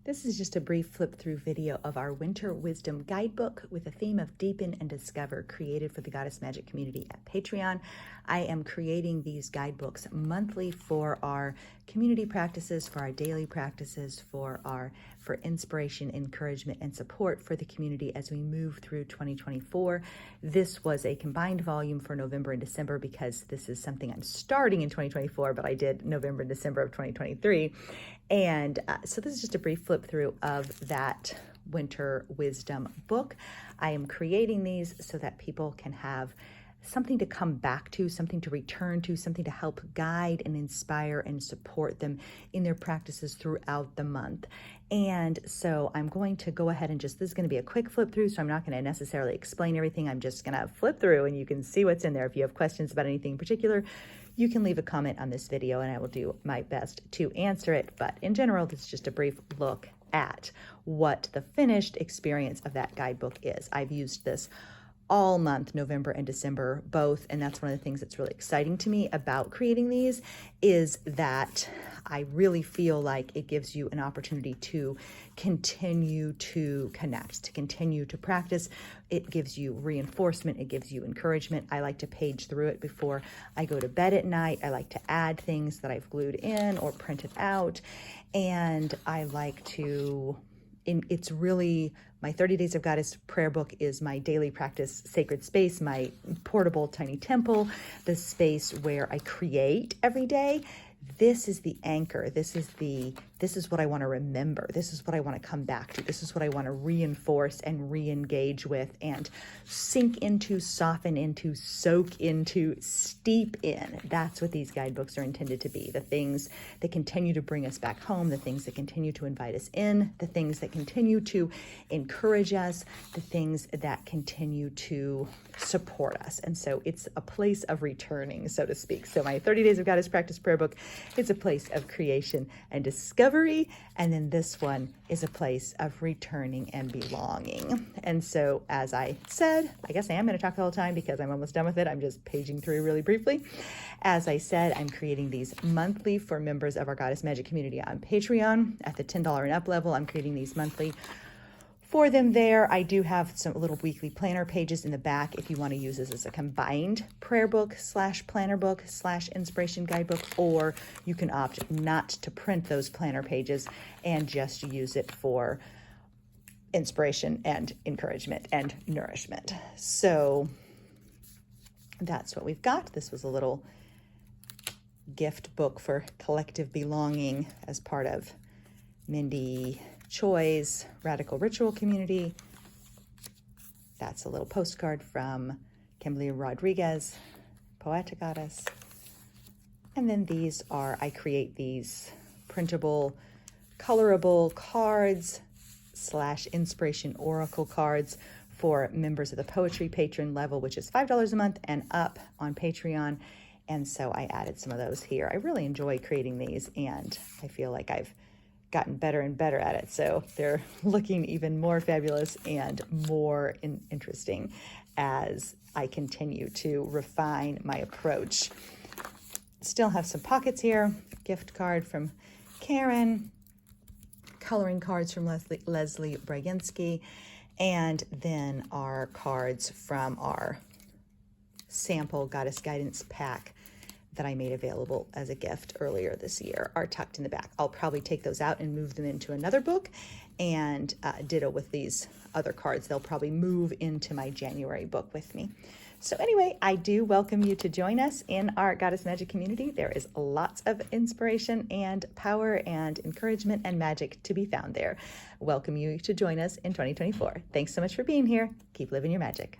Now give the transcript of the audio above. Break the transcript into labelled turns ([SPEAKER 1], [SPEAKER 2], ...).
[SPEAKER 1] This is just a brief flip through video of our Winter Wisdom Guidebook with a theme of Deepen and Discover, created for the Goddess Magic community at Patreon. I am creating these guidebooks monthly for our community practices, for our daily practices, for inspiration, encouragement, and support for the community as we move through 2024. This was a combined volume for November and December because this is something I'm starting in 2024, but I did November and December of 2023. And so this is just a brief flip through of that Winter Wisdom book. I am creating these so that people can have something to come back to, something to return to, something to help guide and inspire and support them in their practices throughout the month. And so I'm going to go ahead and this is going to be a quick flip through, so I'm not going to necessarily explain everything. I'm just going to flip through and you can see what's in there. If you have questions about anything in particular, you can leave a comment on this video and I will do my best to answer it. But in general, this is just a brief look at what the finished experience of that guidebook is. I've used this all month, November and December, both. And that's one of the things that's really exciting to me about creating these, is that I really feel like it gives you an opportunity to continue to connect, to continue to practice. It gives you reinforcement. It gives you encouragement. I like to page through it before I go to bed at night. I like to add things that I've glued in or printed out. And I like to, it's really, my 30 Days of Goddess prayer book is my daily practice sacred space, my portable tiny temple, the space where I create every day. This is the anchor. This is what I want to remember. This is what I want to come back to. This is what I want to reinforce and re-engage with and sink into, soften into, soak into, steep in. That's what these guidebooks are intended to be. The things that continue to bring us back home, the things that continue to invite us in, the things that continue to encourage us, the things that continue to support us. And so it's a place of returning, so to speak. So my 30 Days of Goddess Practice prayer book, it's a place of creation and discovery. And then this one is a place of returning and belonging. And so, as I said, I guess I am going to talk the whole time because I'm almost done with it. I'm just paging through really briefly. As I said, I'm creating these monthly for members of our Goddess Magic community on Patreon at the $10 and up level. I'm creating these monthly for them there. I do have some little weekly planner pages in the back if you want to use this as a combined prayer book / planner book / inspiration guidebook, or you can opt not to print those planner pages and just use it for inspiration and encouragement and nourishment. So that's what we've got. This was a little gift book for collective belonging as part of Mindy Choi's Radical Ritual community. That's a little postcard from Kimberly Rodriguez, Poetic Goddess. And then these are, I create these printable, colorable cards / inspiration oracle cards for members of the poetry patron level, which is $5 a month and up on Patreon. And so I added some of those here. I really enjoy creating these, and I feel like I've gotten better and better at it. So they're looking even more fabulous and more interesting as I continue to refine my approach. Still have some pockets here. Gift card from Karen, coloring cards from Leslie Braginski, and then our cards from our sample Goddess Guidance pack that I made available as a gift earlier this year are tucked in the back. I'll probably take those out and move them into another book, and ditto with these other cards. They'll probably move into my January book with me. So anyway, I do welcome you to join us in our Goddess Magic community. There is lots of inspiration and power and encouragement and magic to be found there. Welcome you to join us in 2024. Thanks so much for being here. Keep living your magic.